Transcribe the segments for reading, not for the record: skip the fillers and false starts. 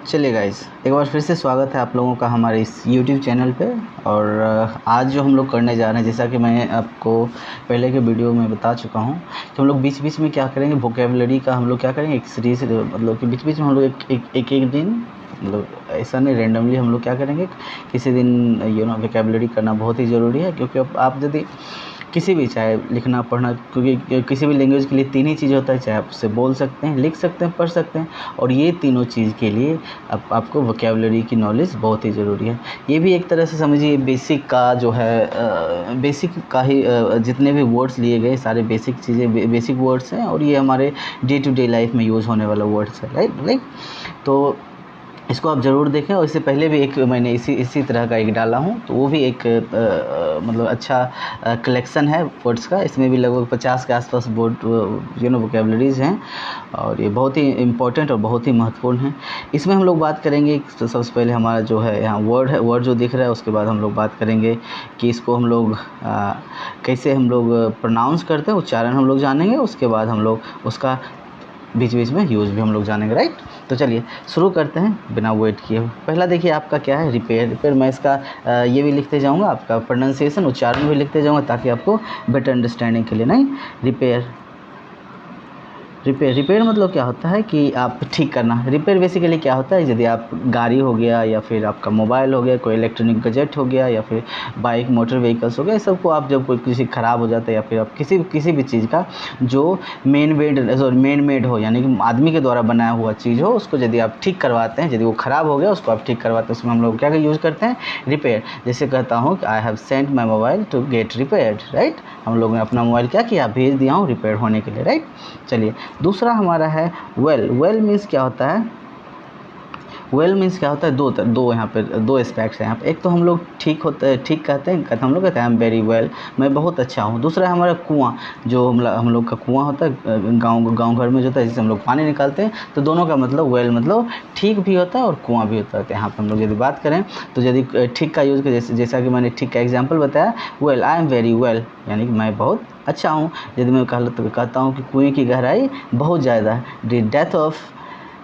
चलिए गाइस, एक बार फिर से स्वागत है आप लोगों का हमारे इस YouTube चैनल पे। और आज जो हम लोग करने जा रहे हैं, जैसा कि मैं आपको पहले के वीडियो में बता चुका हूँ कि हम लोग बीच बीच में क्या करेंगे, वोकेबलरी का हम लोग क्या करेंगे, एक सीरीज, मतलब कि बीच बीच में हम लोग एक दिन, मतलब ऐसा नहीं, रेंडमली हम लोग क्या करेंगे, किसी दिन वोकेबलरी करना बहुत ही ज़रूरी है। क्योंकि अब आप यदि किसी भी, चाहे लिखना पढ़ना, क्योंकि किसी भी लैंग्वेज के लिए तीन ही चीज़ होता है, चाहे आप उससे बोल सकते हैं, लिख सकते हैं, पढ़ सकते हैं, और ये तीनों चीज़ के लिए आपको वोकेबलरी की नॉलेज बहुत ही ज़रूरी है। ये भी एक तरह से समझिए बेसिक का जो है, बेसिक का ही, जितने भी वर्ड्स लिए गए सारे बेसिक चीज़ें, बेसिक वर्ड्स हैं, और ये हमारे डे टू डे लाइफ में यूज़ होने वाला वर्ड्स है, राइट। तो इसको आप ज़रूर देखें। और इससे पहले भी एक मैंने इसी तरह का एक डाला हूँ, तो वो भी एक मतलब अच्छा कलेक्शन है वर्ड्स का। इसमें भी लगभग 50 के आसपास वर्ड वोकेबलरीज़ हैं, और ये बहुत ही इम्पोर्टेंट और बहुत ही महत्वपूर्ण है। इसमें हम लोग बात करेंगे, तो सबसे पहले हमारा जो है यहाँ वर्ड जो दिख रहा है, उसके बाद हम लोग बात करेंगे कि इसको हम लोग कैसे हम लोग प्रोनाउंस करते हैं, उच्चारण हम लोग जानेंगे। उसके बाद हम लोग उसका बीच बीच में यूज़ भी हम लोग जानेंगे, राइट। तो चलिए शुरू करते हैं बिना वेट किए। पहला देखिए आपका क्या है, रिपेयर। मैं इसका ये भी लिखते जाऊंगा, आपका प्रोनाउंसिएशन, उच्चारण भी लिखते जाऊंगा, ताकि आपको बेटर अंडरस्टैंडिंग के लिए। नहीं, रिपेयर मतलब क्या होता है कि आप ठीक करना। रिपेयर बेसिकली क्या होता है, यदि आप गाड़ी हो गया, या फिर आपका मोबाइल हो गया, कोई इलेक्ट्रॉनिक गैजेट हो गया, या फिर बाइक, मोटर व्हीकल्स हो गया, इस सबको आप जब कोई किसी ख़राब हो जाता है, या फिर आप किसी भी चीज़ का जो मैन मेड हो, यानी कि आदमी के द्वारा बनाया हुआ चीज़ हो, उसको यदि आप ठीक करवाते हैं, यदि वो ख़राब हो गया उसको आप ठीक करवाते हैं, उसमें हम लोग क्या यूज़ करते हैं, रिपेयर। जैसे कहता हूँ कि I have sent my mobile to get repaired, right. हम लोगों ने अपना मोबाइल क्या किया, भेज दिया हूँ रिपेयर होने के लिए, राइट। चलिए दूसरा हमारा है वेल मीन्स क्या होता है, दो यहाँ पे दो एस्पेक्ट्स हैं यहाँ पे। एक तो हम लोग ठीक कहते हैं, हम लोग कहते हैं आई एम वेरी वेल, मैं बहुत अच्छा हूँ। दूसरा है हमारा कुआं, जो हम लोग का कुआं होता है गांव घर में जो होता है, जिससे हम लोग पानी निकालते हैं। तो दोनों का मतलब वेल मतलब ठीक भी होता है और कुआं भी होता है। तो यहाँ पर हम लोग यदि बात करें, तो यदि ठीक का यूज़ करें, जैसा कि मैंने ठीक का एग्जाम्पल बताया, well I am very well, यानी कि मैं बहुत अच्छा हूँ। यदि मैं कहता हूँ कि कुएँ की गहराई बहुत ज़्यादा है, the depth of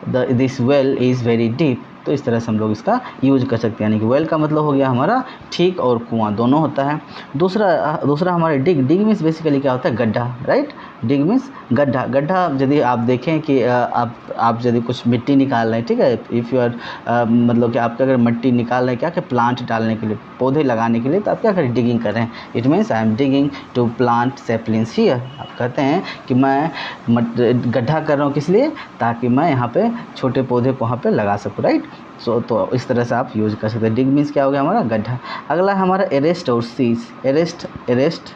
this well is very deep, तो इस तरह से हम लोग इसका यूज कर सकते हैं। यानी कि वेल का मतलब हो गया हमारा ठीक, और कुआं दोनों होता है। दूसरा हमारे डिग मीन्स बेसिकली क्या होता है, गड्ढा, राइट। डिग मीन्स गड्ढा। यदि आप देखें कि आप यदि कुछ मिट्टी निकाल रहे हैं, ठीक है, इफ़ यू आर मतलब कि आप अगर मिट्टी निकाल रहे हैं क्या, कि प्लांट डालने के लिए, पौधे लगाने के लिए, तो आप क्या करें, डिगिंग कर रहे हैं। It means I am digging to plant saplings here. आप कहते हैं कि मैं गड्ढा कर रहा हूँ, किस लिए, ताकि मैं यहाँ पे छोटे पौधे को वहाँ पे लगा सकूँ, राइट। तो इस तरह से आप यूज़ कर सकते हैं। डिग मीन्स क्या हो गया हमारा, गड्ढा। अगला हमारा अरेस्ट और सीज। अरेस्ट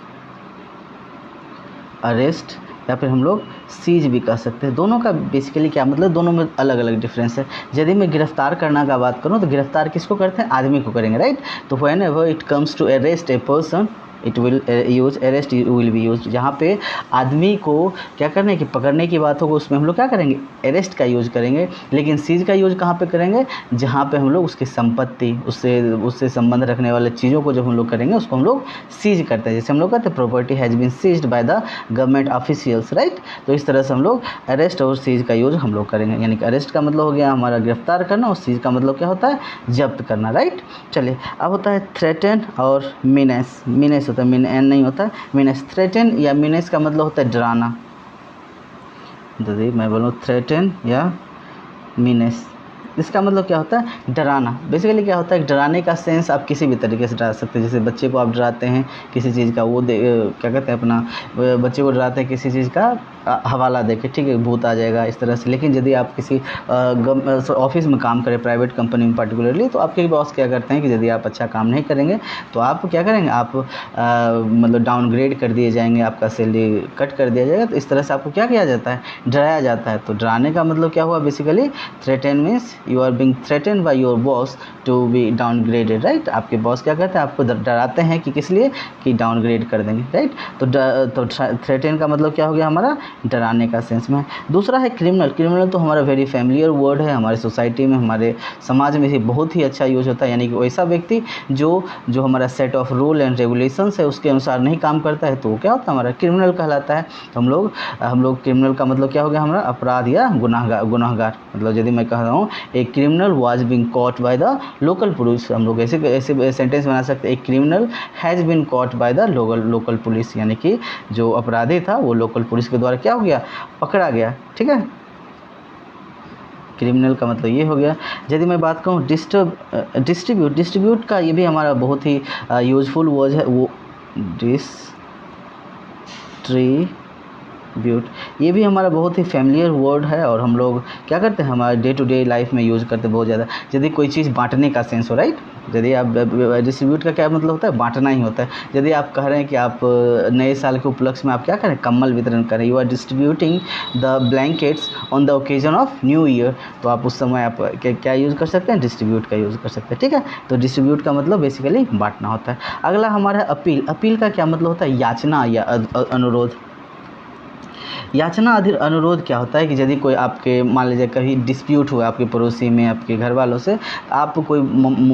या फिर हम लोग सीज भी कह सकते हैं। दोनों का बेसिकली क्या मतलब, दोनों में अलग अलग डिफरेंस है। यदि मैं गिरफ्तार करना का बात करूँ, तो गिरफ्तार किसको करते हैं, आदमी को करेंगे, राइट। तो whenever it comes to arrest a person, it will use arrest will be use. जहाँ पे आदमी को क्या करने की, पकड़ने की बात होगी, उसमें हम लोग क्या करेंगे, अरेस्ट का यूज करेंगे। लेकिन सीज का यूज कहाँ पे करेंगे, जहाँ पे हम लोग उसकी संपत्ति, उससे संबंध रखने वाले चीज़ों को जब हम लोग करेंगे, उसको हम लोग सीज करते हैं। जैसे हम लोग कहते हैं property has been seized by the government officials, right. तो इस तरह से हम लोग अरेस्ट और सीज का यूज हम लोग करेंगे। यानी कि अरेस्ट का मतलब हो गया हमारा गिरफ्तार करना, और सीज का मतलब क्या होता है, जब्त करना, राइट। चलिए अब होता है थ्रेटन और मीनेस होता है, एन नहीं होता है, मीनेस। थ्रेटन या मीनेस का मतलब होता है डराना। यदि मैं बोलूँ थ्रेटन या मीनेस, इसका मतलब क्या होता है, डराना। बेसिकली क्या होता है, डराने का सेंस आप किसी भी तरीके से डरा सकते हैं। जैसे बच्चे को आप डराते हैं किसी चीज़ का, वो क्या कहते हैं, अपना बच्चे को डराते हैं किसी चीज़ का हवाला देके, ठीक है, भूत आ जाएगा, इस तरह से। लेकिन यदि आप किसी ऑफिस में काम करें, प्राइवेट कंपनी में पर्टिकुलरली, तो आपके बॉस क्या करते हैं कि यदि आप अच्छा काम नहीं करेंगे, तो आप क्या करेंगे, आप मतलब डाउनग्रेड कर दिए जाएंगे, आपका सैलरी कट कर दिया जाएगा। तो इस तरह से आपको क्या किया जाता है, डराया जाता है। तो डराने का मतलब क्या हुआ, basically threaten means you are being threatened by your boss to be downgraded, right. आपके बॉस क्या कहते हैं, आपको डराते हैं कि किस लिए, कि डाउनग्रेड कर देंगे, राइट। तो थ्रेटन का मतलब क्या हो गया हमारा, डराने का सेंस में। दूसरा है क्रिमिनल। क्रिमिनल तो हमारा वेरी फैमिलियर वर्ड है, हमारे सोसाइटी में, हमारे समाज में ये बहुत ही अच्छा यूज होता है, यानी कि वैसा व्यक्ति जो हमारा set of rule and regulations है उसके अनुसार नहीं काम करता है तो वो क्या होता है, हमारा क्रिमिनल कहलाता है। तो हम लोग क्रिमिनल का मतलब क्या हो गया, हमारा अपराध या गुनाहगार। मतलब यदि मैं कह रहा हूँ a criminal was being caught by the local police, हम लोग ऐसे सेंटेंस बना सकते हैं, a criminal has been caught by the local police, यानी कि जो अपराधी था वो लोकल पुलिस के द्वारा क्या हो गया, पकड़ा गया। ठीक है, क्रिमिनल का मतलब ये हो गया। यदि मैं बात कहूँ डिस्ट्रीब्यूट का, ये भी हमारा बहुत ही यूजफुल वर्ड है, वो डिस्ट्रीब्यूट, ये भी हमारा बहुत ही फैमिलियर वर्ड है और हम लोग क्या करते हैं, हमारे डे टू डे लाइफ में यूज़ करते हैं बहुत ज़्यादा। यदि कोई चीज़ बांटने का सेंस हो, राइट, यदि आप डिस्ट्रीब्यूट का क्या मतलब होता है, बांटना ही होता है। यदि आप कह रहे हैं कि आप नए साल के उपलक्ष्य में आप क्या करें, कम्बल वितरण करें, you are distributing the blankets on the occasion of new year, तो आप उस समय आप क्या यूज़ कर सकते हैं, डिस्ट्रीब्यूट का यूज़ कर सकते हैं। ठीक है, तो डिस्ट्रीब्यूट का मतलब बेसिकली बांटना होता है। अगला हमारा अपील। अपील का क्या मतलब होता है, याचना या अनुरोध। याचना अनुरोध क्या होता है कि यदि कोई आपके मान लीजिए कहीं डिस्प्यूट हुआ आपके पड़ोसी में, आपके घर वालों से, आप कोई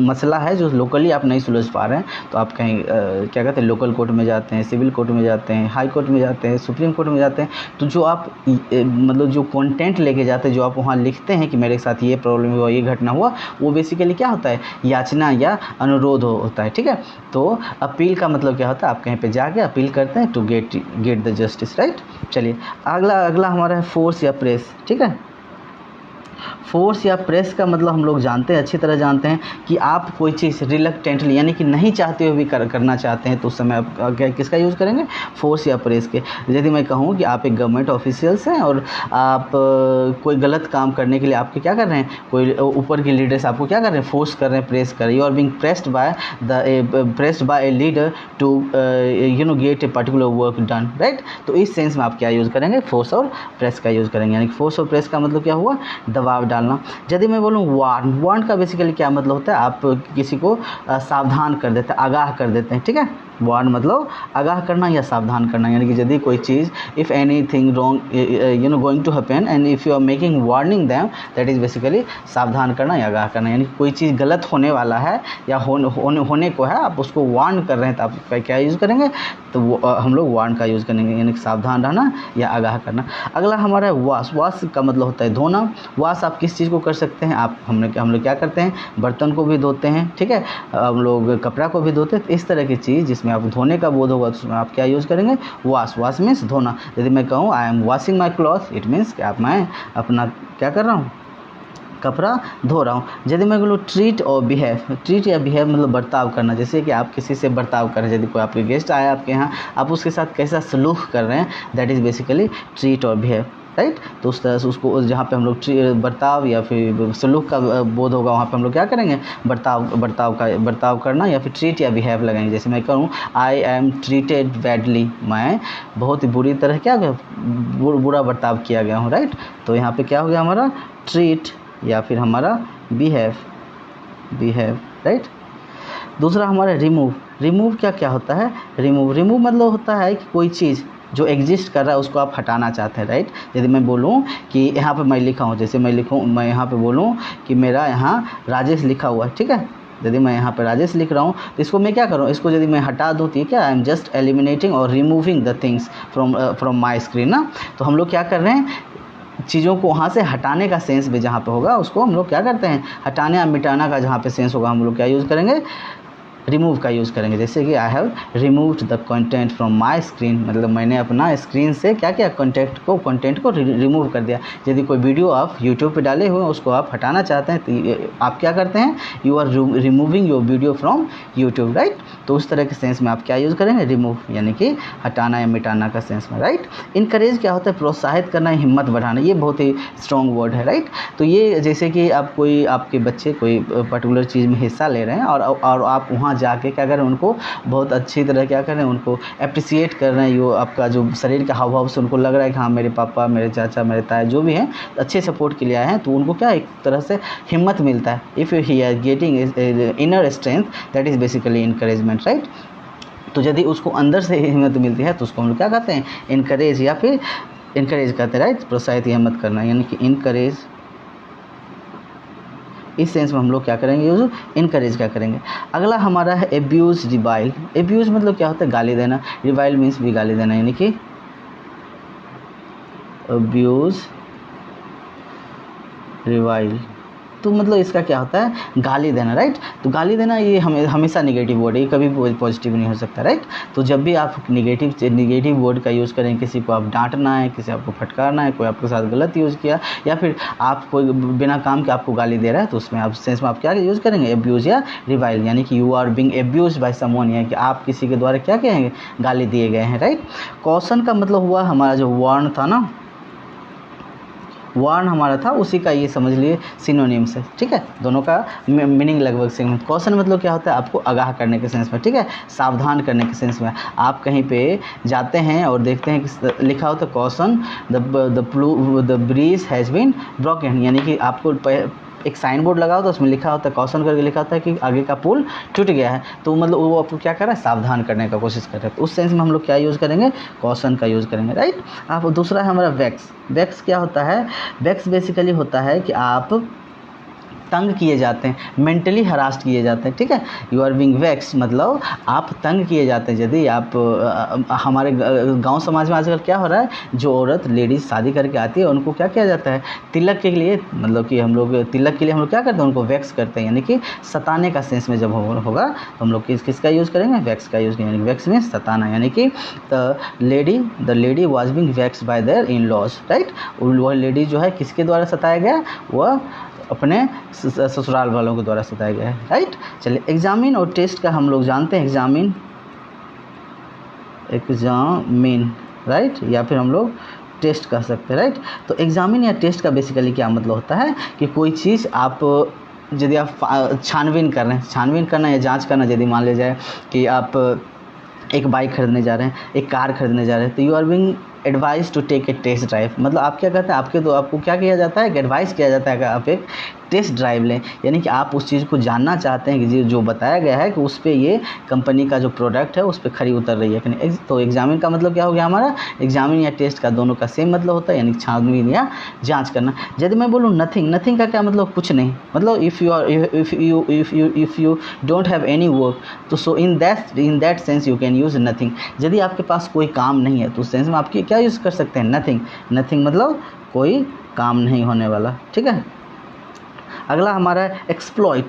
मसला है जो लोकली आप नहीं सुलझ पा रहे हैं, तो आप कहीं क्या कहते हैं, लोकल कोर्ट में जाते हैं, सिविल कोर्ट में जाते हैं, हाई कोर्ट में जाते हैं, सुप्रीम कोर्ट में जाते हैं। तो जो आप मतलब जो कंटेंट लेके जाते हैं, जो आप वहाँ लिखते हैं कि मेरे साथ ये प्रॉब्लम हुआ, ये घटना हुआ, वो बेसिकली क्या होता है, याचना या अनुरोध होता है। ठीक है, तो अपील का मतलब क्या होता है, आप कहीं पे जाके अपील करते हैं to get the justice, right. चलिए अगला हमारा है फोर्स या प्रेस। ठीक है, फोर्स या प्रेस का मतलब हम लोग जानते हैं, अच्छी तरह जानते हैं कि आप कोई चीज़ रिलक्टेंटली यानी कि नहीं चाहते हुए भी करना चाहते हैं, तो उस समय आप किसका यूज़ करेंगे, फोर्स या प्रेस के। यदि मैं कहूँ कि आप एक गवर्नमेंट ऑफिशियल्स हैं और आप कोई गलत काम करने के लिए आपके क्या कर रहे हैं, कोई ऊपर के लीडर्स आपको क्या कर रहे हैं, फोर्स कर रहे हैं, प्रेस कर रहे हैं, you are being pressed by a leader to get a particular work done, right. तो इस सेंस में आप क्या यूज़ करेंगे, फोर्स और प्रेस का यूज़ करेंगे। यानी कि फोर्स और प्रेस का मतलब क्या हुआ, दबाव डालना। यदि मैं बोलूँ वार्न का बेसिकली क्या मतलब होता है, आप किसी को सावधान कर देते हैं, आगाह कर देते हैं। ठीक है, वार्न मतलब आगाह करना या सावधान करना, यानी कि यदि कोई चीज़ if anything wrong going to happen and if you are making warning them, that is basically सावधान करना या आगाह करना। यानी कोई चीज़ गलत होने वाला है या होने को है, आप उसको वार्न कर रहे हैं, तो आप क्या यूज़ करेंगे, तो हम लोग वार्न का यूज़ करेंगे, यानी कि सावधान रहना या आगाह करना। अगला हमारा है वॉश का मतलब होता है धोना। वॉश आप किस चीज़ को कर सकते हैं, आप हम लोग क्या करते हैं, बर्तन को भी धोते हैं। ठीक है, हम लोग कपड़ा को भी धोते हैं। तो इस तरह की चीज़ जिसमें आप धोने का बोध होगा, तो उसमें आप क्या यूज़ करेंगे, वॉश मीन्स धोना। यदि मैं कहूँ I am washing my cloth, it means कि मैं अपना क्या कर रहा हूँ, कपड़ा धो रहा हूँ। यदि मैं बोलूँ ट्रीट और बिहेव, ट्रीट या बिहेव मतलब बर्ताव करना, जैसे कि आप किसी से बर्ताव कर रहे हैं, यदि कोई आपके गेस्ट आया आपके यहाँ, आप उसके साथ कैसा सलूक कर रहे हैं, दैट इज़ बेसिकली ट्रीट और बिहेव, राइट। तो उस तरह से उसको जहाँ पे हम लोग बर्ताव या फिर सलूक का बोध होगा, वहाँ पे हम लोग क्या करेंगे, बर्ताव करना या फिर ट्रीट या बिहेव लगाएंगे। जैसे मैं कहूँ आई एम ट्रीटेड बैडली, मैं बहुत ही बुरी तरह क्या बुरा बर्ताव किया गया हूँ, राइट। तो यहाँ पे क्या हो गया हमारा ट्रीट या फिर हमारा बिहेव, राइट। दूसरा हमारा रिमूव क्या होता है, रिमूव मतलब होता है कि कोई चीज़ जो एग्जिस्ट कर रहा है उसको आप हटाना चाहते हैं, राइट। यदि मैं बोलूँ कि यहाँ पे मैं लिखा हूँ, जैसे मैं यहाँ पे बोलूँ कि मेरा यहाँ राजेश लिखा हुआ है, ठीक है। यदि मैं यहाँ पे राजेश लिख रहा हूँ, तो इसको मैं क्या करूँ, इसको यदि मैं हटा दूँ तो ये क्या, आई एम जस्ट एलिमिनेटिंग और removing the things from my screen ना। तो हम लोग क्या कर रहे हैं, चीज़ों को वहाँ से हटाने का सेंस भी जहाँ पे होगा उसको हम लोग क्या करते हैं, हटाने या मिटाना का जहाँ पे सेंस होगा हम लोग क्या यूज़ करेंगे, रिमूव का यूज़ करेंगे। जैसे कि I have removed the content from my screen, मतलब मैंने अपना स्क्रीन से क्या किया, कंटेंट को रिमूव कर दिया। यदि कोई वीडियो आप यूट्यूब पे डाले हुए हैं उसको आप हटाना चाहते हैं तो आप क्या करते हैं, you are removing your video from YouTube, right. तो उस तरह के सेंस में आप क्या यूज़ करेंगे, रिमूव, यानी कि हटाना या मिटाना का सेंस में, राइट। इनकरेज क्या होता है, प्रोत्साहित करना, हिम्मत बढ़ाना, ये बहुत ही स्ट्रॉन्ग वर्ड है, राइट। तो ये जैसे कि आपके बच्चे कोई पर्टिकुलर चीज़ में हिस्सा ले रहे हैं और आप वहाँ जाके क्या करें, उनको बहुत अच्छी तरह क्या करें, उनको अप्रिसिएट कर रहे हैं। यो आपका जो शरीर का हाव भाव से उनको लग रहा है कि हाँ मेरे पापा, मेरे चाचा, मेरे ताया जो भी हैं अच्छे सपोर्ट के लिए आए हैं, तो उनको क्या एक तरह से हिम्मत मिलता है। If he are getting inner strength, that is basically encouragement, right. तो यदि उसको अंदर से हिम्मत मिलती है तो उसको हम लोग क्या कहते हैं, इनकरेज या फिर इनकरेज करते हैं, राइट, प्रोत्साहित यह मत करना, यानी कि इनकरेज, इस सेंस में हम लोग क्या करेंगे यूज, इनकरेज क्या करेंगे। अगला हमारा है एब्यूज रिवाइल। एब्यूज मतलब क्या होता है, गाली देना, रिवाइल मीन्स भी गाली देना, यानी कि अब्यूज रिवाइल, तो मतलब इसका क्या होता है, गाली देना, राइट। तो गाली देना ये हमेशा नेगेटिव वर्ड है, ये कभी पॉजिटिव नहीं हो सकता, राइट। तो जब भी आप नेगेटिव वर्ड का यूज़ करें, किसी को आप डांटना है, किसी आपको फटकारना है, कोई आपके साथ गलत यूज़ किया, या फिर आप कोई बिना काम के आपको गाली दे रहा है, तो उसमें आप सेंस में आप क्या यूज़ करेंगे, एब्यूज़ या रिवाइल, यानी कि you are being abused by someone, यानी कि आप किसी के द्वारा क्या कहेंगे, गाली दिए गए हैं, राइट। कॉशन का मतलब हुआ हमारा जो वार्न था ना, वार्न हमारा था, उसी का ये समझ लिए सिनोनिम्स है, ठीक है, दोनों का मीनिंग लगभग सेम। कॉशन मतलब क्या होता है, आपको आगाह करने के सेंस में, ठीक है, सावधान करने के सेंस में। आप कहीं पे जाते हैं और देखते हैं कि लिखा होता है caution the bridge has been broken, यानी कि आपको एक साइन बोर्ड लगा होता है, उसमें लिखा होता है कॉशन करके लिखा होता है कि आगे का पुल टूट गया है, तो मतलब वो आपको क्या कर रहा है, सावधान करने का कोशिश कर रहा है। तो उस सेंस में हम लोग क्या यूज़ करेंगे, कॉशन का यूज़ करेंगे, राइट। आप दूसरा है हमारा वेक्स। वेक्स क्या होता है, वेक्स बेसिकली होता है कि आप तंग किए जाते हैं, मेंटली हरास्ट किए जाते हैं, ठीक है। यू आर बीइंग वेक्स मतलब आप तंग किए जाते हैं। यदि आप हमारे गांव समाज में आजकल क्या हो रहा है, जो औरत लेडीज़ शादी करके आती है उनको क्या किया जाता है, तिलक के लिए, मतलब कि हम लोग तिलक के लिए हम लोग क्या करते हैं, उनको वैक्स करते हैं, यानी कि सताने का सेंस में जब होगा तो हम लोग किसका यूज़ करेंगे, वैक्स का यूज़ करेंगे, यानी वैक्स में सताना, यानी कि the lady was being vexed by their in laws, right. वह लेडी जो है किसके द्वारा सताया गया, वह अपने ससुराल वालों के द्वारा सताया गया है, राइट। चलिए एग्जामिन और टेस्ट का हम लोग जानते हैं, एग्जामिन राइट, या फिर हम लोग टेस्ट कह सकते हैं, राइट। तो एग्जामिन या टेस्ट का बेसिकली क्या मतलब होता है कि कोई चीज़ आप यदि आप छानबीन कर रहे हैं, छानबीन करना या जांच करना, यदि मान लिया जाए कि आप एक बाइक खरीदने जा रहे हैं, एक कार खरीदने जा रहे हैं, तो you are being advise to take a test drive, मतलब आप क्या कहते हैं, आपको क्या किया जाता है, एडवाइस किया जाता है कि आप एक टेस्ट ड्राइव लें, यानी कि आप उस चीज़ को जानना चाहते हैं कि जो बताया गया है कि उस पर ये कंपनी का जो प्रोडक्ट है उस पर खरी उतर रही है कि नहीं। तो एग्जामिन का मतलब क्या हो गया हमारा, एग्जामिन या टेस्ट का दोनों का सेम मतलब होता है, यानी छानबीन या जांच करना। यदि मैं बोलूँ नथिंग का क्या मतलब, कुछ नहीं, मतलब if you don't have any work, तो so in that sense you can use nothing. यदि आपके पास कोई काम नहीं है तो उस सेंस में आप क्या यूज़ कर सकते हैं, नथिंग मतलब कोई काम नहीं होने वाला, ठीक है। अगला हमारा है एक्सप्लॉइट।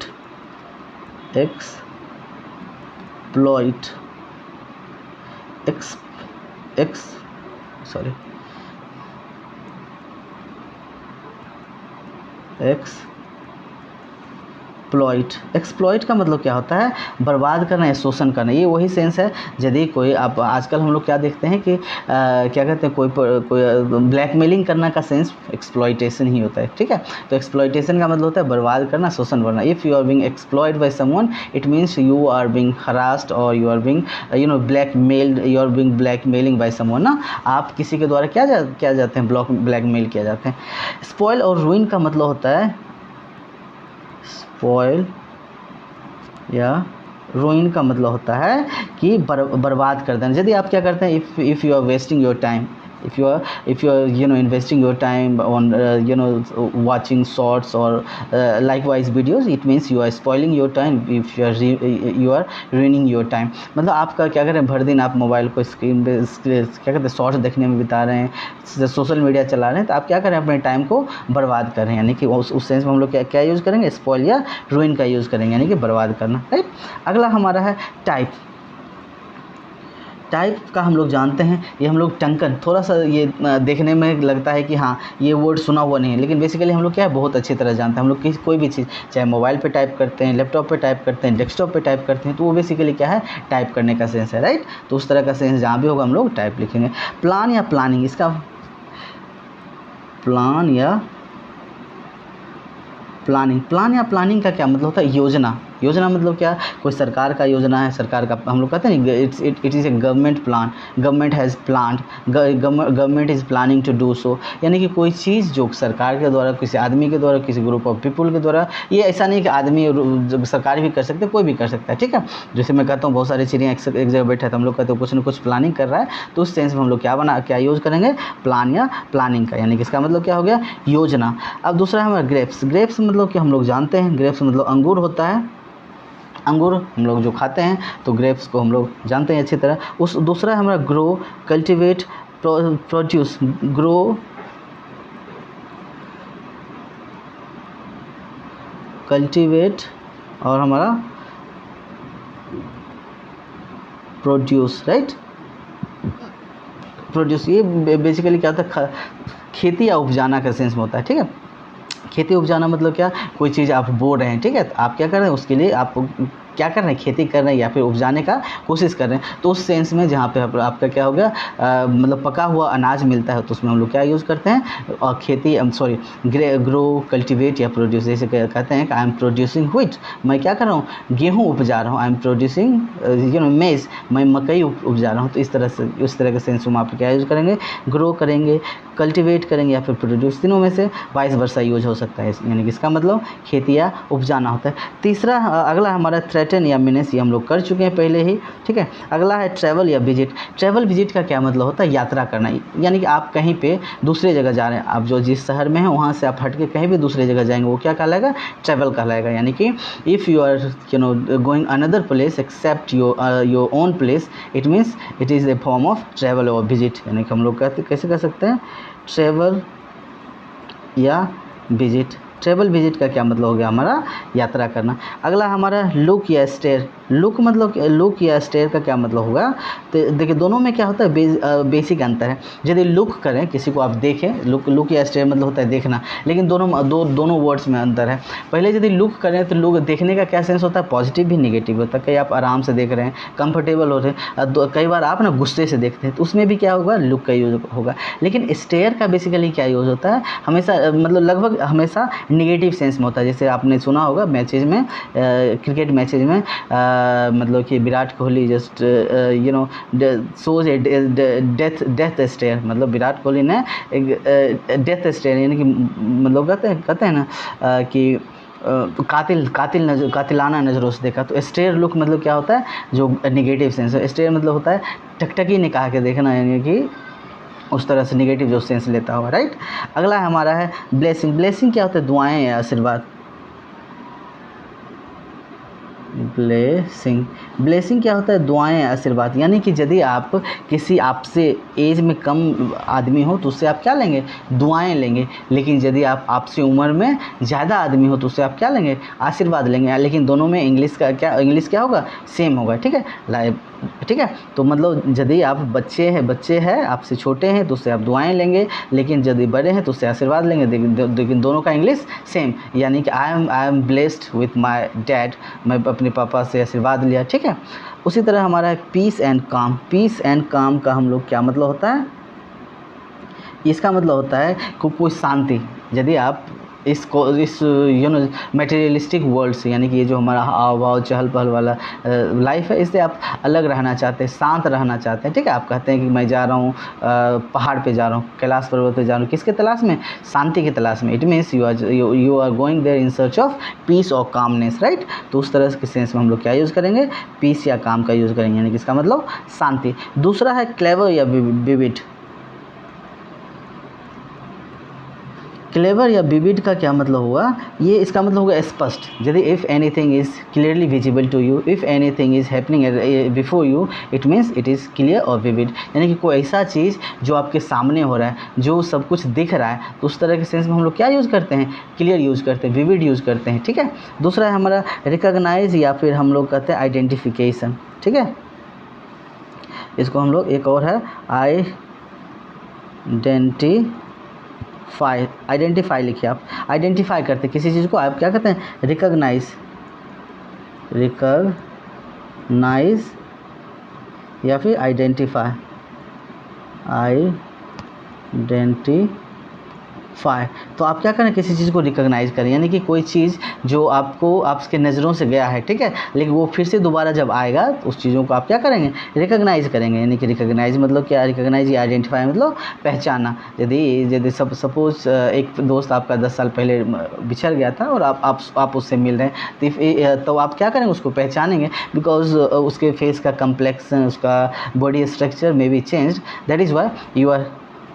एक्सप्लॉइट का मतलब क्या होता है, बर्बाद करना या शोषण करना, ये वही सेंस है। यदि कोई आप आजकल हम लोग क्या देखते हैं कि क्या कहते हैं, कोई ब्लैकमेलिंग करना का सेंस एक्सप्लॉइटेशन ही होता है, ठीक है। तो एक्सप्लॉइटेशन का मतलब होता है बर्बाद करना, शोषण करना। If you are being exploited by someone, it means you are being harassed और you are being blackmailed, you are being blackmailing by someone ना, आप किसी के द्वारा क्या जाते हैं, ब्लैकमेल किया जाते हैं। स्पॉइल और रूइन का मतलब होता है, स्पॉइल या रूइन का मतलब होता है कि बर्बाद कर देना। यदि आप क्या करते हैं, if you are wasting your time, if you are investing your time on watching shorts or likewise videos, it means you are spoiling your time, if you are ruining your time। मतलब आपका क्या करें, भर दिन आप mobile को screen पे क्या कहते हैं शॉर्ट्स देखने में बिता रहे हैं, सोशल मीडिया चला रहे हैं, तो आप क्या करें, अपने टाइम को बर्बाद कर रहे हैं, यानी कि उस सेंस में हम लोग क्या यूज़ करेंगे, स्पॉइल या रुइन का यूज़ करेंगे, यानी कि बर्बाद करना, राइट। अगला हमारा है टाइप का हम लोग जानते हैं, ये हम लोग टंकन, थोड़ा सा ये देखने में लगता है कि हाँ ये वर्ड सुना हुआ नहीं है, लेकिन बेसिकली हम लोग क्या है बहुत अच्छी तरह जानते हैं। हम लोग कोई भी चीज़ चाहे मोबाइल पे टाइप करते हैं, लैपटॉप पे टाइप करते हैं, डेस्कटॉप पे टाइप करते हैं, तो वो बेसिकली क्या है, टाइप करने का सेंस है, राइट। तो उस तरह का सेंस जहाँ भी होगा हम लोग टाइप लिखेंगे। प्लान या प्लानिंग, इसका प्लान या प्लानिंग का क्या मतलब होता है, योजना, योजना मतलब क्या, कोई सरकार का योजना है, सरकार का हम लोग कहते हैं it is a government plan, government has plan, government is planning to do so, यानी कि कोई चीज़ जो सरकार के द्वारा, किसी आदमी के द्वारा, किसी ग्रुप ऑफ पीपल के द्वारा, ये ऐसा नहीं कि आदमी और सरकार भी कर सकते हैं, कोई भी कर सकता है, ठीक है। जैसे मैं कहता हूँ बहुत सारी चिड़ियाँ एक जगह बैठे तो हम लोग कहते हैं कुछ न कुछ प्लानिंग कर रहा है, तो उस सेंस में हम लोग क्या यूज़ करेंगे, प्लान या प्लानिंग का, यानी कि इसका मतलब क्या हो गया, योजना। अब दूसरा है हमारा ग्रेप्स। ग्रेप्स मतलब कि हम लोग जानते हैं ग्रेप्स मतलब अंगूर होता है, अंगूर हम लोग जो खाते हैं, तो ग्रेप्स को हम लोग जानते हैं अच्छी तरह। उस दूसरा है हमारा grow, cultivate, produce. Grow, cultivate और हमारा प्रोड्यूस, राइट। प्रोड्यूस ये बेसिकली क्या होता है, खेती या उपजाना का सेंस में होता है, ठीक है। खेती उपजाना मतलब क्या, कोई चीज़ आप बो रहे हैं, ठीक है, तो आप क्या कर रहे हैं, उसके लिए आप क्या कर रहे हैं, खेती कर रहे हैं या फिर उपजाने का कोशिश कर रहे हैं, तो उस सेंस में जहाँ पे आपका क्या हो गया, मतलब पका हुआ अनाज मिलता है, तो उसमें हम लोग क्या यूज़ करते हैं, और खेती ग्रो, कल्टिवेट या प्रोड्यूस। जैसे कहते हैं कि आई एम प्रोड्यूसिंग व्हीट, मैं क्या कर रहा हूँ, गेहूँ उपजा रहा हूँ, आई एम प्रोड्यूसिंग मेज, मैं मकई उपजा रहा हूँ। तो इस तरह के सेंस में आप क्या यूज़ करेंगे, ग्रो करेंगे, कल्टिवेट करेंगे या फिर प्रोड्यूस, तीनों में से वाइस वर्सा यूज हो सकता है, यानी कि इसका मतलब खेती या उपजाना होता है। तीसरा अगला हमारा थ्रेटन या मीनेस, ये हम लोग कर चुके हैं पहले ही, ठीक है। अगला है ट्रैवल या विजिट। ट्रैवल विजिट का क्या मतलब होता है, यात्रा करना, यानी कि आप कहीं पे दूसरे जगह जा रहे हैं, आप जो जिस शहर में हैं वहाँ से आप हट के कहीं भी दूसरे जगह जाएंगे, वो क्या कहलाएगा, ट्रैवल कहलाएगा। यानी कि if you are going another place except your own place, it means it is a form of travel और विजिट। यानी कि हम लोग कैसे कर सकते हैं, ट्रैवल या विजिट। ट्रैवल विजिट का क्या मतलब हो गया, हमारा यात्रा करना। अगला हमारा लुक या स्टेयर। लुक या स्टेयर का क्या मतलब होगा, तो देखिए दोनों में क्या होता है, बेसिक अंतर है। यदि लुक करें, किसी को आप देखें, लुक या स्टेयर मतलब होता है देखना, लेकिन दोनों वर्ड्स में अंतर है। पहले यदि लुक करें तो लुक देखने का क्या सेंस होता है, पॉजिटिव भी निगेटिव होता है। कहीं आप आराम से देख रहे हैं, कंफर्टेबल हो रहे हैं, कई बार आप ना गुस्से से देखते हैं, तो उसमें भी क्या होगा, लुक का यूज होगा। लेकिन स्टेयर का बेसिकली क्या यूज होता है, हमेशा मतलब लगभग हमेशा निगेटिव सेंस में होता है। जैसे आपने सुना होगा मैचेज में, क्रिकेट मैचेज में, मतलब कि Virat Kohli just shows a death stare, मतलब विराट कोहली ने एक डेथ स्टेयर, यानी कि मतलब कहते हैं ना कि कातिलाना नज़रों से देखा। तो स्टेयर लुक मतलब क्या होता है, जो निगेटिव सेंस है। स्टेयर मतलब होता है टकटकी निकाह के देखना, यानी कि उस तरह से निगेटिव जो सेंस लेता हुआ, राइट। अगला हमारा है ब्लेसिंग। ब्लेसिंग क्या होता है, दुआएं या आशीर्वाद। ब्लेसिंग क्या होता है, दुआएं आशीर्वाद। यानी कि यदि आप किसी आपसे एज में कम आदमी हो तो उससे आप क्या लेंगे, दुआएं लेंगे। लेकिन यदि आप आपसे उम्र में ज़्यादा आदमी हो तो उससे आप क्या लेंगे, आशीर्वाद लेंगे। लेकिन दोनों में इंग्लिश क्या होगा, सेम होगा, ठीक है। ठीक है, तो मतलब यदि आप बच्चे हैं आपसे छोटे हैं तो उससे आप दुआएं लेंगे, लेकिन यदि बड़े हैं तो उससे आशीर्वाद लेंगे। लेकिन दोनों का इंग्लिश सेम, यानी कि I am blessed with my dad, मैं अपने पापा से आशीर्वाद लिया, ठीक है। उसी तरह हमारा है पीस एंड काम। पीस एंड काम का हम लोग क्या मतलब होता है, इसका मतलब होता है कोई शांति। यदि आप इस मटेरियलिस्टिक वर्ल्ड से, यानी कि ये जो हमारा हाव भाव चहल पहल वाला लाइफ है, इससे आप अलग रहना चाहते हैं, शांत रहना चाहते हैं, ठीक है। आप कहते हैं कि मैं जा रहा हूँ पहाड़ पे जा रहा हूँ, कैलाश पर्वत पे जा रहा हूँ, किसके तलाश में, शांति की तलाश में। It means you are going there in search of peace और कामनेस, राइट। तो उस तरह के सेंस में हम लोग क्या यूज़ करेंगे, पीस या काम का यूज़ करेंगे, यानी कि इसका मतलब शांति। दूसरा है क्लेवर या विविड। क्लेवर या विविड का क्या मतलब हुआ, ये इसका मतलब होगा स्पष्ट। यदि if anything is clearly visible to you, if anything is happening before you, it means it is clear और विविड। यानी कि कोई ऐसा चीज़ जो आपके सामने हो रहा है, जो सब कुछ दिख रहा है, तो उस तरह के सेंस में हम लोग क्या यूज़ करते हैं, क्लियर यूज़ करते हैं, विविड यूज़ करते हैं, ठीक है। दूसरा है हमारा रिकॉग्नाइज या फिर हम लोग कहते हैं आइडेंटिफिकेशन, ठीक है। इसको हम लोग एक और है आइडेंटिफाई लिखिए आप। आइडेंटिफाई करते किसी चीज़ को आप क्या कहते हैं, रिकॉग्नाइज या फिर आइडेंटिफाई फायर। तो आप क्या करें, किसी चीज़ को रिकॉग्नाइज करें, यानी कि कोई चीज़ जो आपको आपके नज़रों से गया है, ठीक है, लेकिन वो फिर से दोबारा जब आएगा तो उस चीज़ों को आप क्या करेंगे, रिकॉग्नाइज करेंगे। यानी कि रिकॉग्नाइज मतलब क्या, रिकॉग्नाइज या आइडेंटिफाई मतलब पहचाना। यदि सपोज एक दोस्त आपका 10 साल पहले बिछड़ गया था और आप उससे मिल रहे हैं, तो आप क्या करेंगे, उसको पहचानेंगे, बिकॉज उसके फेस का कम्प्लेक्सन, उसका body structure may be change, that is why you are,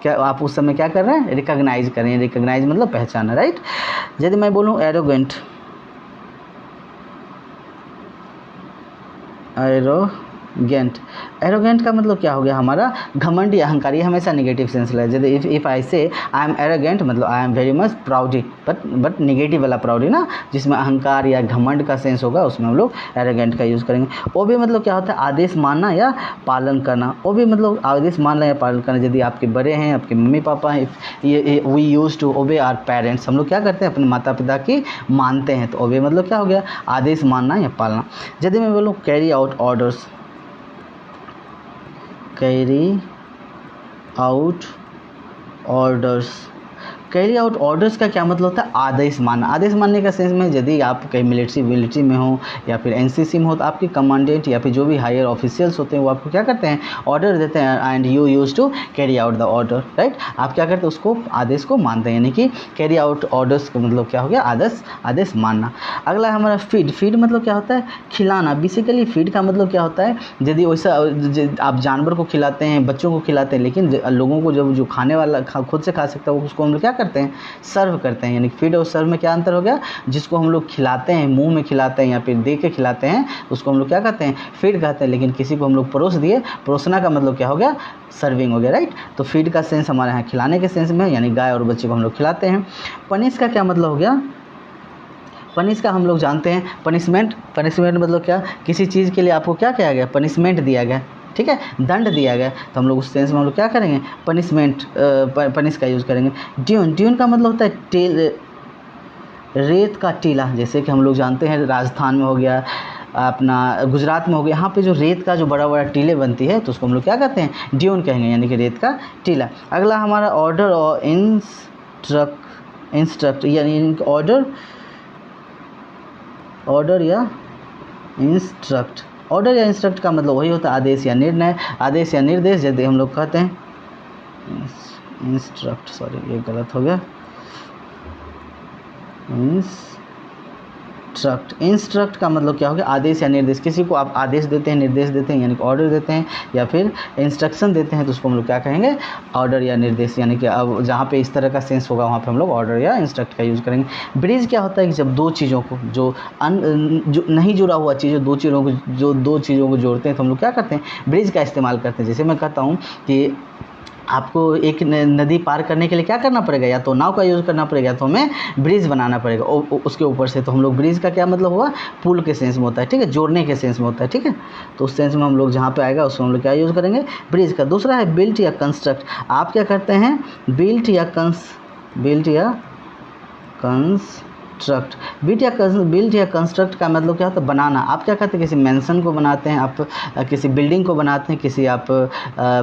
क्या आप उस समय क्या कर रहे हैं, रिकॉग्नाइज कर रहे हैं। रिकॉग्नाइज मतलब पहचाना, राइट। यदि मैं बोलूँ एरोगेंट, एरोगेंट का मतलब क्या हो गया हमारा, घमंड या अहंकारी, हमेशा नेगेटिव सेंस है। जैसे इफ़ आई से आई एम एरोगेंट मतलब I am very much प्राउडी, but negative वाला प्राउडी ना, जिसमें अहंकार या घमंड का सेंस होगा, उसमें हम लोग एरोगेंट का यूज़ करेंगे। वो भी मतलब क्या होता है, आदेश मानना या पालन करना। वो भी मतलब आदेश मानना या पालन करना। यदि आपके बड़े हैं, आपके मम्मी पापा हैं, we use to obey our parents, हम लोग क्या करते हैं, अपने माता पिता की मानते हैं, तो ओबे मतलब क्या हो गया, आदेश मानना या पालना। यदि मैं बोलूँ carry out orders, carry out orders, carry out orders का क्या मतलब होता है, आदेश मानना। आदेश मानने का सेंस में, यदि आप कहीं मिलिट्री में हो या फिर एनसीसी में हो, तो आपके कमांडेंट या फिर जो भी हायर ऑफिशियल्स होते हैं वो आपको क्या करते हैं, ऑर्डर देते हैं, and you use to carry out the order, right. आप क्या करते हैं, उसको आदेश को मानते हैं, यानी कि कैरी आउट ऑर्डर्स का मतलब क्या हो गया, आदेश मानना। अगला है हमारा फीड मतलब क्या होता है, खिलाना। बेसिकली फीड का मतलब क्या होता है, यदि वैसा आप जानवर को खिलाते हैं, बच्चों को खिलाते हैं, लेकिन लोगों को जब जो खाने वाला खुद से खा सकता है, उसको हम लोग क्या करते हैं, सर्व करते हैं। यानी फीड और सर्व में क्या अंतर हो गया, जिसको हम लोग खिलाते हैं, मुंह में खिलाते हैं या फिर दे के खिलाते हैं, उसको हम लोग क्या कहते हैं, फीड कहते हैं। लेकिन किसी को हम लोग परोस दिए, परोसना का मतलब क्या हो गया, सर्विंग हो गया, राइट। तो फीड का सेंस हमारे यहाँ खिलाने के सेंस में, यानी गाय और बच्चे को हम लोग खिलाते हैं। पनिश का क्या मतलब हो गया, पनिश का हम लोग जानते हैं, पनिशमेंट मतलब क्या, किसी चीज़ के लिए आपको क्या किया गया, पनिशमेंट दिया गया, ठीक है, दंड दिया गया, तो हम लोग उस सेंस में हम लोग क्या करेंगे, पनिशमेंट, पनिश का यूज़ करेंगे। ड्यून का मतलब होता है रेत का टीला। जैसे कि हम लोग जानते हैं राजस्थान में हो गया, अपना गुजरात में हो गया, यहाँ पे जो रेत का जो बड़ा बड़ा टीले बनती है, तो उसको हम लोग क्या कहते हैं, ड्यून कहेंगे, यानी कि रेत का टीला। अगला हमारा ऑर्डर और इंस्ट्रक्ट, यानी ऑर्डर या इंस्ट्रक्ट। ऑर्डर या इंस्ट्रक्ट का मतलब वही होता है, आदेश या निर्णय, आदेश या निर्देश। यदि हम लोग कहते हैं इंस्ट्रक्ट, सॉरी ये गलत हो गया, इंस्ट्रक्ट का मतलब क्या हो गया, आदेश या निर्देश। किसी को आप आदेश देते हैं, निर्देश देते हैं, यानी कि ऑर्डर देते हैं, या फिर इंस्ट्रक्शन देते हैं, तो उसको हम लोग क्या कहेंगे, ऑर्डर या निर्देश। यानी कि अब जहाँ पे इस तरह का सेंस होगा, वहाँ पे हम लोग ऑर्डर या इंस्ट्रक्ट का यूज़ करेंगे। ब्रिज क्या होता है कि जब दो चीज़ों को जो नहीं जुड़ा हुआ चीज़, दो चीज़ों को जोड़ते हैं, तो हम लोग क्या करते हैं, ब्रिज का इस्तेमाल करते हैं। जैसे मैं कहता हूँ कि आपको एक नदी पार करने के लिए क्या करना पड़ेगा, या तो नाव का यूज़ करना पड़ेगा, तो हमें ब्रिज बनाना पड़ेगा उसके ऊपर से। तो हम लोग ब्रिज का क्या मतलब हुआ, पुल के सेंस में होता है, ठीक है, जोड़ने के सेंस में होता है, ठीक है। तो उस सेंस में हम लोग जहाँ पे आएगा उसको हम लोग क्या यूज़ करेंगे, ब्रिज का। दूसरा है बिल्ट या कंस्ट्रक्ट। आप क्या करते हैं, बिल्ट या बिल्ट या कंस्ट्रक्ट का मतलब क्या होता है, बनाना। आप क्या करते हैं, किसी मेंशन को बनाते हैं, आप किसी बिल्डिंग को बनाते हैं, किसी आप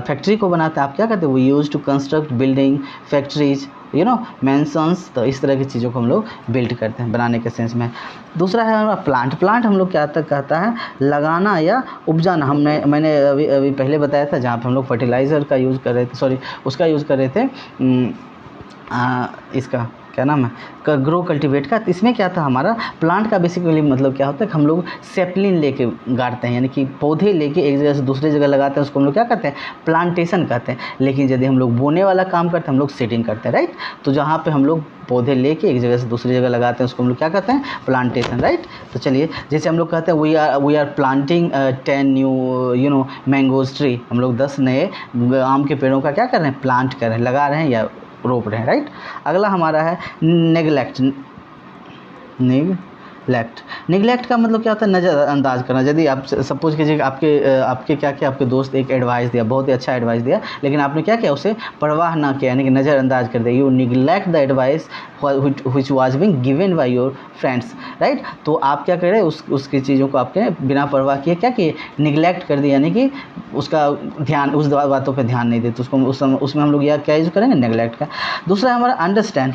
फैक्ट्री को बनाते हैं, आप क्या करते हैं, वो use to construct building, factories, mansions. तो इस तरह की चीज़ों को हम लोग बिल्ड करते हैं, बनाने के सेंस में। दूसरा है हमारा प्लांट हम लोग क्या कहता है, लगाना या उपजाना। मैंने अभी पहले बताया था, जहाँ पे हम लोग फर्टिलाइज़र का यूज़ कर रहे थे, सॉरी उसका यूज़ कर रहे थे, इसका क्या नाम है, ग्रो कल्टीवेट का। तो इसमें क्या था, हमारा प्लांट का बेसिकली मतलब क्या होता है कि हम लोग सेपलिन लेके गाड़ते हैं, यानी कि पौधे लेके एक जगह से दूसरी जगह लगाते हैं, उसको हम लोग क्या कहते हैं, प्लांटेशन कहते हैं। लेकिन यदि हम लोग बोने वाला काम करते हैं, हम लोग सीडिंग करते हैं, राइट। तो जहाँ पे हम लोग पौधे लेके एक जगह से दूसरी जगह लगाते हैं, उसको हम लोग क्या कहते हैं, प्लांटेशन, राइट। तो चलिए, जैसे हम लोग कहते हैं we are planting 10 new mangoes tree, हम लोग 10 नए आम के पेड़ों का क्या कर रहे हैं, प्लांट कर रहे हैं, लगा रहे हैं या रोप रहे हैं, राइट। अगला हमारा है नेग्लेक्ट निगलेक्ट। निगलेक्ट का मतलब क्या होता है, नज़रअंदाज करना। यदि आप सपोज कीजिए आपके क्या किया, आपके दोस्त एक एडवाइस दिया, बहुत ही अच्छा एडवाइस दिया, लेकिन आपने क्या किया, उसे परवाह ना किया, यानी कि नज़रअंदाज कर दिया। You neglect the advice which was being given by your friends, right. तो आप क्या करें, उसकी चीज़ों को आपके बिना परवाह किए क्या किए, निगलेक्ट कर दिया, यानी कि उसका ध्यान, उस बातों पे ध्यान नहीं देते, उसको उसमें हम लोग यह क्या यूज़ करेंगे, नेगलेक्ट का। दूसरा है हमारा अंडरस्टैंड।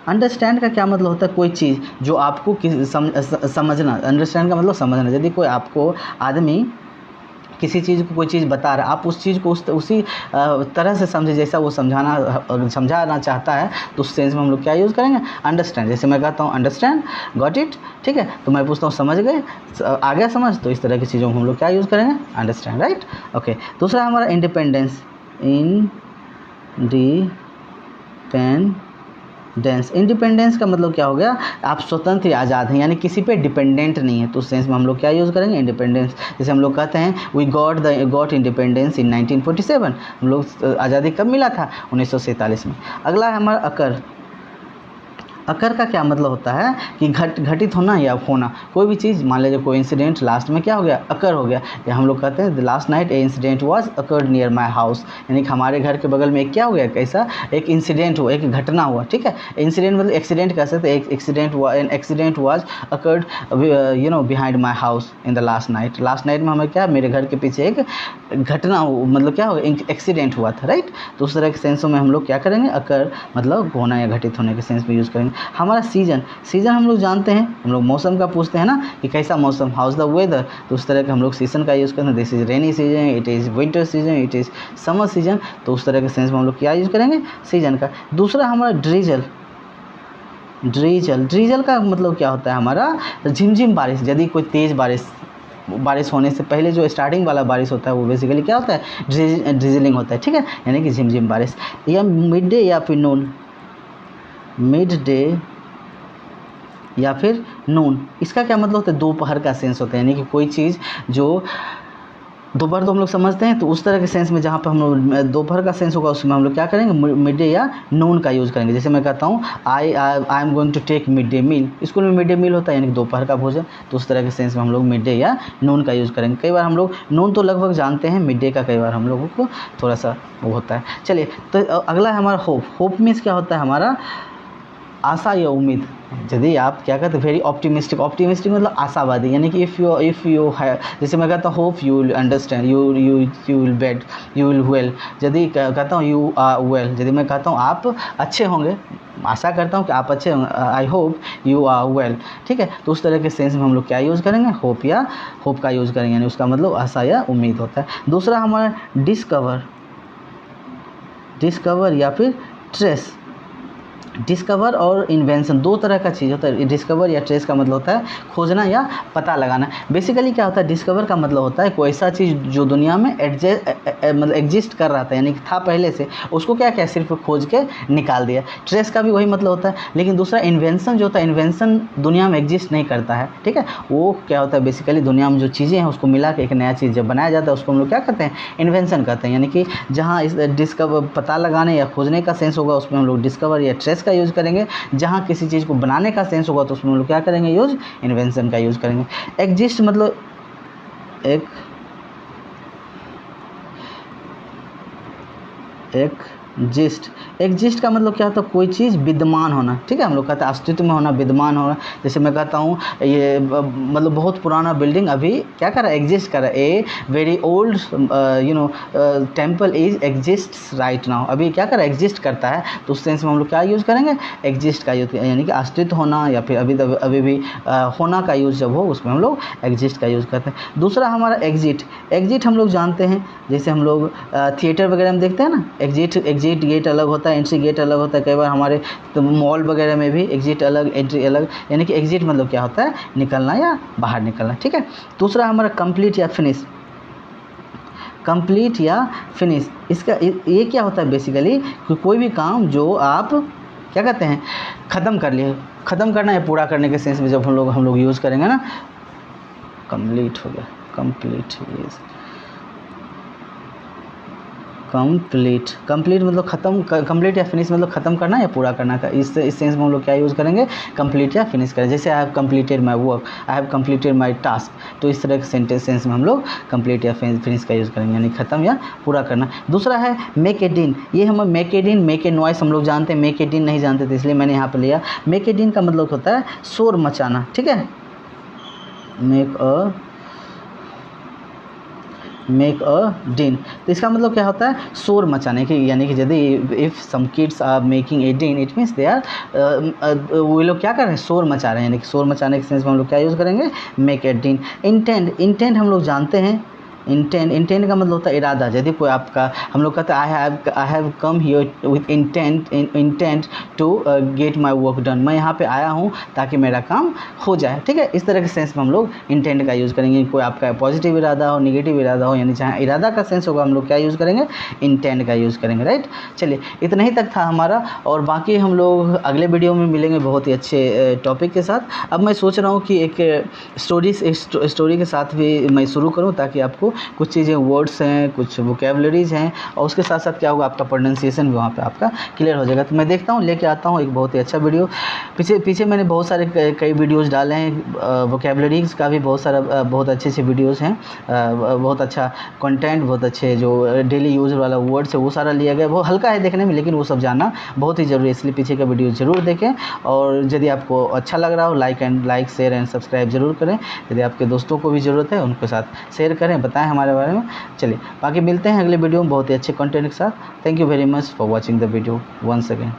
अंडरस्टैंड का क्या मतलब होता है, कोई चीज़ जो आपको समझना। अंडरस्टैंड का मतलब समझना। यदि कोई आपको आदमी किसी चीज़ को कोई चीज़ बता रहा है, आप उस चीज़ को उसी तरह से समझे जैसा वो समझाना चाहता है, तो उस सेंस में हम लोग क्या यूज़ करेंगे, अंडरस्टैंड। जैसे मैं कहता हूँ अंडरस्टैंड, गॉट इट, ठीक है, तो मैं पूछता हूँ समझ गए, आ गया समझ, तो इस तरह की चीज़ों को हम लोग क्या यूज़ करेंगे, अंडरस्टैंड, राइट। ओके, दूसरा हमारा इंडिपेंडेंस। इंडिपेंडेंस का मतलब क्या हो गया, आप स्वतंत्र या आज़ाद हैं, यानी किसी पे डिपेंडेंट नहीं है, तो उस सेंस में हम लोग क्या यूज़ करेंगे, इंडिपेंडेंस। जैसे हम लोग कहते हैं वी गॉट इंडिपेंडेंस इन 1947, हम लोग आज़ादी कब मिला था, 1947 में। अगला है हमारा अकर। अकर का क्या मतलब होता है कि घटित होना या होना, कोई भी चीज़, मान लीजिए कोई इंसिडेंट लास्ट में क्या हो गया, अकर हो गया, या हम लोग कहते हैं last night A incident was occurred near my house, यानी कि हमारे घर के बगल में एक क्या हो गया, कैसा एक इंसिडेंट हुआ, एक घटना हुआ, ठीक है। इंसिडेंट मतलब एक्सीडेंट कह सकते हैं, an accident was occurred behind my house in the last night में हमें क्या, मेरे घर के पीछे एक घटना मतलब क्या हो गया, एक्सीडेंट हुआ था, राइट। तो उस तरह के सेंसों में हम लोग क्या करेंगे, अकर मतलब होना या घटित होने के सेंस में यूज़ करेंगे। हमारा सीजन हम लोग जानते हैं, हम लोग मौसम का पूछते हैं ना कि कैसा मौसम, हाउस द वेदर, तो उस तरह के हम लोग सीजन का यूज़ करते हैं। This is rainy season, it is winter season, it is summer season, तो उस तरह के सेंस में हम लोग क्या यूज़ करेंगे, सीजन का। दूसरा हमारा ड्रीजल का मतलब क्या होता है, हमारा झिमझिम बारिश। यदि कोई तेज़ बारिश होने से पहले जो स्टार्टिंग वाला बारिश होता है वो बेसिकली क्या होता है, ड्रिजलिंग होता है, ठीक है, यानी कि झिमझिम बारिश। या मिड डे या फिर नून, मिड डे या फिर नून, इसका क्या मतलब होता है, दोपहर का सेंस होता है, यानी कि कोई चीज़ जो दोपहर तो हम लोग समझते हैं, तो उस तरह के सेंस में जहाँ पे हम लोग दोपहर का सेंस होगा उसमें हम लोग क्या करेंगे, मिड डे या नून का यूज़ करेंगे। जैसे मैं कहता हूँ I am going to take mid day meal, school में मिड डे मील होता है, यानी कि दोपहर का भोजन, तो उस तरह के सेंस में हम लोग मिड डे या नून का यूज़ करेंगे। कई बार हम लोग नून तो लगभग जानते हैं, मिड डे का कई बार हम लोगों को थोड़ा सा वो होता है। चलिए, तो अगला है हमारा होप मीन्स क्या होता है, हमारा आशा या उम्मीद। यदि आप क्या कहते हैं, वेरी ऑप्टिमिस्टिक मतलब आशावादी, यानी कि इफ़ यू है, जैसे मैं कहता हूँ hope you will understand, you will well, यदि कहता हूँ यू आर वेल, यदि मैं कहता हूँ आप अच्छे होंगे, आशा करता हूँ कि आप अच्छे होंगे, I hope you are well, ठीक है, तो उस तरह के सेंस में हम लोग क्या यूज़ करेंगे, होप का यूज़ करेंगे, यानी उसका मतलब आशा या उम्मीद होता है। दूसरा हमारा डिस्कवर या फिर ट्रेस। डिस्कवर और इन्वेंशन दो तरह का चीज़ होता है। डिस्कवर या ट्रेस का मतलब होता है खोजना या पता लगाना। बेसिकली क्या होता है, डिस्कवर का मतलब होता है कोई ऐसा चीज़ जो दुनिया में एग्जिस्ट कर रहा था, यानी कि था पहले से, उसको क्या क्या सिर्फ खोज के निकाल दिया। ट्रेस का भी वही मतलब होता है। लेकिन दूसरा इन्वेंशन जो होता है, इन्वेंशन दुनिया में एग्जिस्ट नहीं करता है, ठीक है, वो क्या होता है, बेसिकली दुनिया में जो चीज़ें हैं उसको मिला के एक नया चीज़ जब बनाया जाता है उसको हम लोग क्या कहते हैं, इन्वेंशन कहते हैं। यानी कि जहाँ इस डिस्कवर पता लगाने या खोजने का सेंस होगा उसमें हम लोग डिस्कवर या ट्रेस का यूज़ करेंगे। जहाँ किसी चीज़ को बनाने का सेंस होगा तो उसमें हम लोग क्या करेंगे, यूज़ इन्वेंशन का यूज़ करेंगे। एग्जिस्ट मतलब एग्जिस्ट का मतलब क्या होता है, कोई चीज़ विद्यमान होना, ठीक है, हम लोग कहते हैं अस्तित्व में होना, विद्यमान होना। जैसे मैं कहता हूँ ये मतलब बहुत पुराना बिल्डिंग अभी क्या कर रहा है, एग्जिस्ट कर रहा है। A very old temple is exist right now, अभी क्या कर रहा है, एग्जिस्ट करता है, तो उस सेंस में हम लोग क्या यूज़ करेंगे, एग्जिस्ट का यूज़, यानी कि अस्तित्व होना या फिर अभी भी होना का यूज़ जब हो उसमें हम लोग एग्जिस्ट का यूज़ करते हैं। दूसरा हमारा एग्जिट हम लोग जानते हैं, जैसे हम लोग थिएटर वगैरह में देखते हैं ना, एग्जिट गेट अलग होता है, एंट्री गेट अलग होता है। कई बार हमारे तो मॉल वगैरह में भी एग्जिट अलग एंट्री अलग, यानी कि एग्जिट मतलब क्या होता है, निकलना या बाहर निकलना, ठीक है। दूसरा हमारा कंप्लीट या फिनिश, इसका ये क्या होता है, बेसिकली कोई भी काम जो आप क्या कहते हैं ख़त्म कर लिए, ख़त्म करना या पूरा करने के सेंस में जब हम लोग यूज़ करेंगे ना, कंप्लीट हो गया, कंप्लीट, कंप्लीट मतलब खत्म, कंप्लीट या फिनिश मतलब खत्म करना या पूरा करना का, इस सेंस में हम लोग क्या यूज़ करेंगे, कंप्लीट या फिनिश करें। जैसे I have completed my work, I have completed my task, तो इस तरह के सेंस में हम लोग कंप्लीट या फिनिश का यूज़ करेंगे, यानी खत्म या पूरा करना। दूसरा है मेक ए डीन, ये हम make a dean, make a noise हम लोग जानते हैं, मेक ए डीन नहीं जानते थे इसलिए मैंने यहाँ पर लिया। मेक ए डीन का मतलब होता है शोर मचाना, ठीक है, मेक अ डीन, तो इसका मतलब क्या होता है, शोर मचाने की, यानी कि यदि if some kids are making a din it means they are, वो लोग क्या कर रहे हैं, शोर मचा रहे हैं, यानी कि शोर मचाने के सेंस में हम लोग क्या यूज़ करेंगे, मेक ए डीन। इंटेंट हम लोग जानते हैं, इंटेंट का मतलब होता है इरादा। यदि कोई आपका, हम लोग कहते हैं I have come here with intent to get my work done, मैं यहाँ पे आया हूँ ताकि मेरा काम हो जाए, ठीक है, इस तरह के सेंस में हम लोग इंटेंट का यूज़ करेंगे। कोई आपका पॉजिटिव इरादा हो, नेगेटिव इरादा हो, यानी जहाँ इरादा का सेंस होगा हम लोग क्या यूज़ करेंगे, इंटेंट का यूज़ करेंगे, राइट। चलिए इतना ही तक था हमारा, और बाकी हम लोग अगले वीडियो में मिलेंगे बहुत ही अच्छे टॉपिक के साथ। अब मैं सोच रहा हूँ कि एक स्टोरी के साथ भी मैं शुरू करूँ, ताकि आपको कुछ चीज़ें, वर्ड्स हैं, कुछ वोकेबलरीज हैं, और उसके साथ साथ क्या होगा, आपका प्रोनाउंसिएशन भी वहाँ पे आपका क्लियर हो जाएगा। तो मैं देखता हूँ, लेके आता हूँ एक बहुत ही अच्छा वीडियो। पीछे मैंने बहुत सारे कई वीडियोस डाले हैं, वोकेबलरीज का भी बहुत अच्छे वीडियोस हैं, बहुत अच्छा कंटेंट, बहुत अच्छे जो डेली यूज़ वाला वर्ड्स है वो सारा लिया गया। वो हल्का है देखने में, लेकिन वो सब जानना बहुत ही ज़रूरी है, इसलिए पीछे का वीडियो ज़रूर देखें। और यदि आपको अच्छा लग रहा हो, लाइक शेयर एंड सब्सक्राइब जरूर करें। यदि आपके दोस्तों को भी ज़रूरत है उनके साथ शेयर करें, बताएं हमारे बारे में। चलिए बाकी मिलते हैं अगले वीडियो में बहुत ही अच्छे कंटेंट के साथ। Thank you very much for watching the video once again.